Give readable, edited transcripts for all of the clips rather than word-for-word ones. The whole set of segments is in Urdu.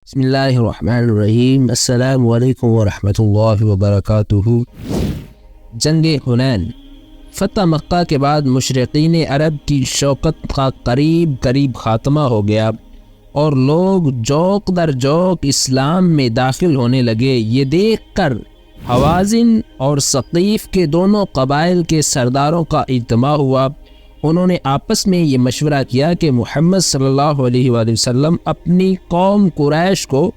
بسم اللہ الرحمن الرحیم۔ السلام علیکم ورحمۃ اللہ وبرکاتہ۔ جنگ حنین۔ فتح مکہ کے بعد مشرقین عرب کی شوکت کا قریب خاتمہ ہو گیا اور لوگ جوق در جوق اسلام میں داخل ہونے لگے۔ یہ دیکھ کر حوازن اور ثقیف کے دونوں قبائل کے سرداروں کا اجتماع ہوا۔ انہوں نے آپس میں یہ مشورہ کیا کہ محمد صلی اللہ علیہ وآلہ وسلم اپنی قوم قریش کو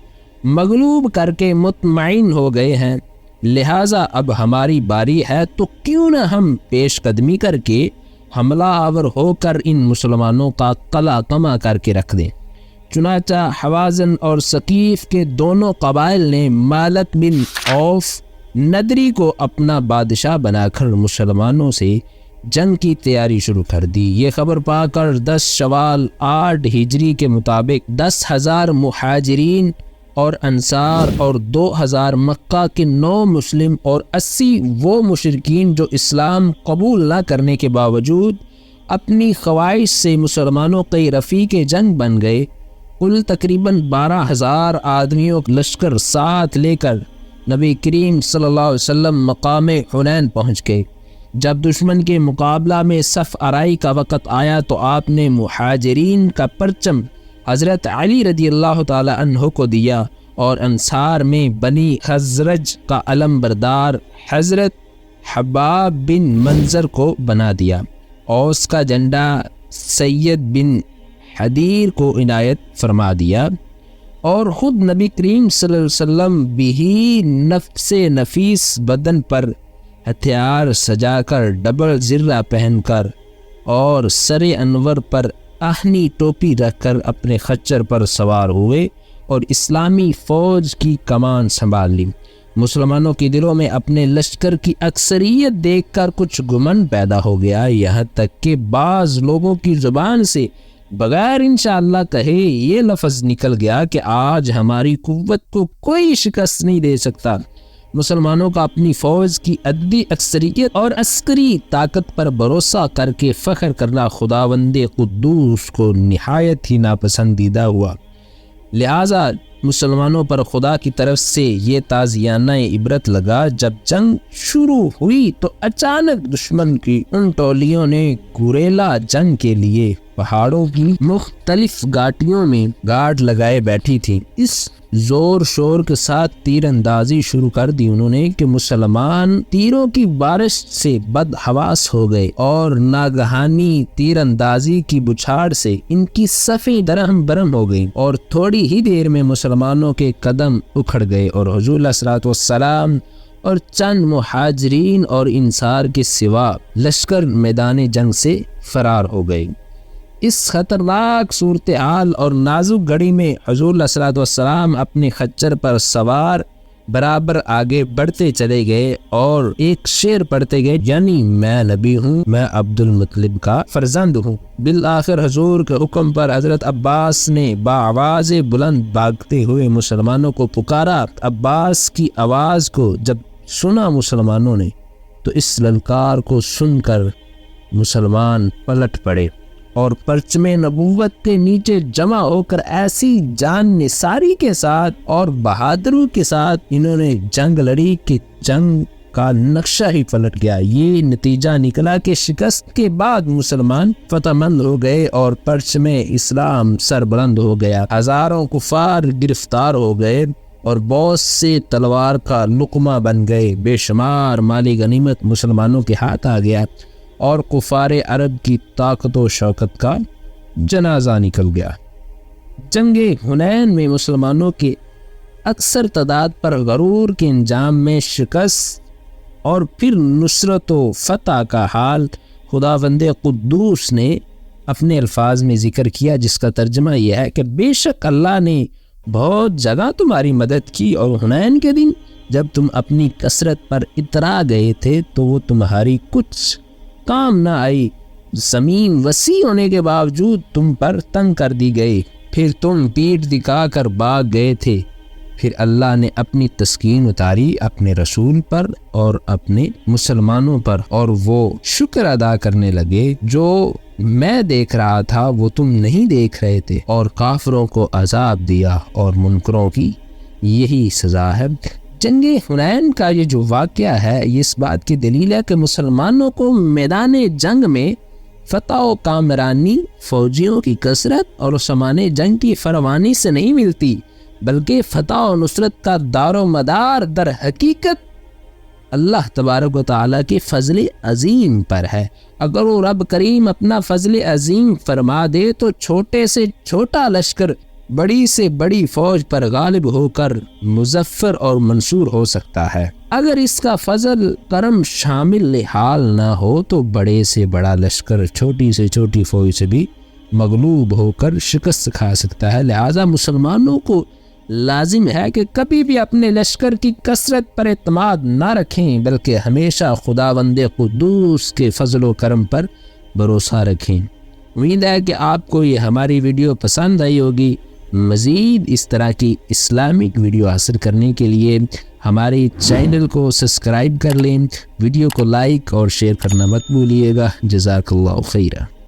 مغلوب کر کے مطمئن ہو گئے ہیں، لہٰذا اب ہماری باری ہے تو کیوں نہ ہم پیش قدمی کر کے حملہ آور ہو کر ان مسلمانوں کا قلع کما کر کے رکھ دیں۔ چنانچہ حوازن اور ثقیف کے دونوں قبائل نے مالک بن عوف ندری کو اپنا بادشاہ بنا کر مسلمانوں سے جنگ کی تیاری شروع کر دی۔ یہ خبر پا کر 10 شوال 8 ہجری کے مطابق 10,000 مہاجرین اور انصار اور 2,000 مکہ کے 9 مسلم اور 80 وہ مشرکین جو اسلام قبول نہ کرنے کے باوجود اپنی خواہش سے مسلمانوں کے رفیق جنگ بن گئے۔ کل تقریباً 12,000 آدمیوں کا لشکر ساتھ لے کر نبی کریم صلی اللہ علیہ وسلم مقام حنین پہنچ گئے۔ جب دشمن کے مقابلہ میں صف آرائی کا وقت آیا تو آپ نے مہاجرین کا پرچم حضرت علی رضی اللہ تعالی عنہ کو دیا اور انصار میں بنی خزرج کا علم بردار حضرت حباب بن منظر کو بنا دیا۔ اوس کا جھنڈا سید بن حدیر کو عنایت فرما دیا اور خود نبی کریم صلی اللہ علیہ وسلم بھی نفس نفیس بدن پر ہتھیار سجا کر ڈبل زرہ پہن کر اور سر انور پر آہنی ٹوپی رکھ کر اپنے خچر پر سوار ہوئے اور اسلامی فوج کی کمان سنبھال لی۔ مسلمانوں کے دلوں میں اپنے لشکر کی اکثریت دیکھ کر کچھ گمن پیدا ہو گیا، یہاں تک کہ بعض لوگوں کی زبان سے بغیر انشاءاللہ کہے یہ لفظ نکل گیا کہ آج ہماری قوت کو کوئی شکست نہیں دے سکتا۔ مسلمانوں کا اپنی فوج کی عددی اکثریت اور عسکری طاقت پر بھروسہ کر کے فخر کرنا خداوند قدوس کو نہایت ہی ناپسندیدہ ہوا، لہٰذا مسلمانوں پر خدا کی طرف سے یہ تعزیانہ عبرت لگا۔ جب جنگ شروع ہوئی تو اچانک دشمن کی ان ٹولیوں نے گوریلا جنگ کے لیے پہاڑوں کی مختلف گھاٹیوں میں گارڈ لگائے بیٹھی تھی۔ اس زور شور کے ساتھ تیر اندازی شروع کر دی انہوں نے کہ مسلمان تیروں کی بارش سے بدحواس ہو گئے اور ناگہانی تیر اندازی کی بچھاڑ سے ان کی صفیں درہم برہم ہو گئیں اور تھوڑی ہی دیر میں مسلمانوں کے قدم اکھڑ گئے اور حضور علیہ الصلوۃ والسلام اور چند مہاجرین اور انصار کے سوا لشکر میدان جنگ سے فرار ہو گئے۔ اس خطرناک صورتحال اور نازک گھڑی میں حضور علیہ الصلوۃ والسلام اپنے خچر پر سوار برابر آگے بڑھتے چلے گئے اور ایک شعر پڑھتے گئے، یعنی میں نبی ہوں، میں عبد المطلب کا فرزند ہوں۔ بالآخر حضور کے حکم پر حضرت عباس نے بآواز بلند بھاگتے ہوئے مسلمانوں کو پکارا۔ عباس کی آواز کو جب سنا مسلمانوں نے تو اس للکار کو سن کر مسلمان پلٹ پڑے اور پرچم نبوت کے نیچے جمع ہو کر ایسی جان نثاری کے ساتھ اور بہادری کے ساتھ انہوں نے جنگ لڑی کہ جنگ کا نقشہ ہی پلٹ گیا۔ یہ نتیجہ نکلا کہ شکست کے بعد مسلمان فتح مند ہو گئے اور پرچم اسلام سربلند ہو گیا۔ ہزاروں کفار گرفتار ہو گئے اور بہت سے تلوار کا لقمہ بن گئے۔ بے شمار مالی غنیمت مسلمانوں کے ہاتھ آ گیا اور کفار عرب کی طاقت و شوکت کا جنازہ نکل گیا۔ جنگ حنین میں مسلمانوں کے اکثر تعداد پر غرور کے انجام میں شکست اور پھر نصرت و فتح کا حال خداوند قدوس نے اپنے الفاظ میں ذکر کیا، جس کا ترجمہ یہ ہے کہ بے شک اللہ نے بہت جگہ تمہاری مدد کی اور حنین کے دن جب تم اپنی کثرت پر اترا گئے تھے تو وہ تمہاری کچھ کام نہ آئی، زمین وسیع ہونے کے باوجود تم پر تنگ کر دی گئی، پھر تم پیٹھ دکھا کر بھاگ گئے تھے، پھر اللہ نے اپنی تسکین اتاری اپنے رسول پر اور اپنے مسلمانوں پر، اور وہ شکر ادا کرنے لگے جو میں دیکھ رہا تھا وہ تم نہیں دیکھ رہے تھے، اور کافروں کو عذاب دیا اور منکروں کی یہی سزا ہے۔ جنگ حنین کا یہ جو واقعہ ہے یہ اس بات کی دلیل ہے کہ مسلمانوں کو میدان جنگ میں فتح و کامرانی فوجیوں کی کثرت اور سامان جنگ کی فراوانی سے نہیں ملتی، بلکہ فتح و نصرت کا دار و مدار در حقیقت اللہ تبارک و تعالیٰ کی فضل عظیم پر ہے۔ اگر وہ رب کریم اپنا فضل عظیم فرما دے تو چھوٹے سے چھوٹا لشکر بڑی سے بڑی فوج پر غالب ہو کر مظفر اور منصور ہو سکتا ہے۔ اگر اس کا فضل کرم شامل حال نہ ہو تو بڑے سے بڑا لشکر چھوٹی سے چھوٹی فوج سے بھی مغلوب ہو کر شکست کھا سکتا ہے۔ لہٰذا مسلمانوں کو لازم ہے کہ کبھی بھی اپنے لشکر کی کثرت پر اعتماد نہ رکھیں، بلکہ ہمیشہ خداوند قدوس کے فضل و کرم پر بھروسہ رکھیں۔ امید ہے کہ آپ کو یہ ہماری ویڈیو پسند آئی ہوگی۔ مزید اس طرح کی اسلامک ویڈیو حاصل کرنے کے لیے ہمارے چینل کو سبسکرائب کر لیں، ویڈیو کو لائک اور شیئر کرنا مت بھولیے گا۔ جزاک اللہ خیرہ۔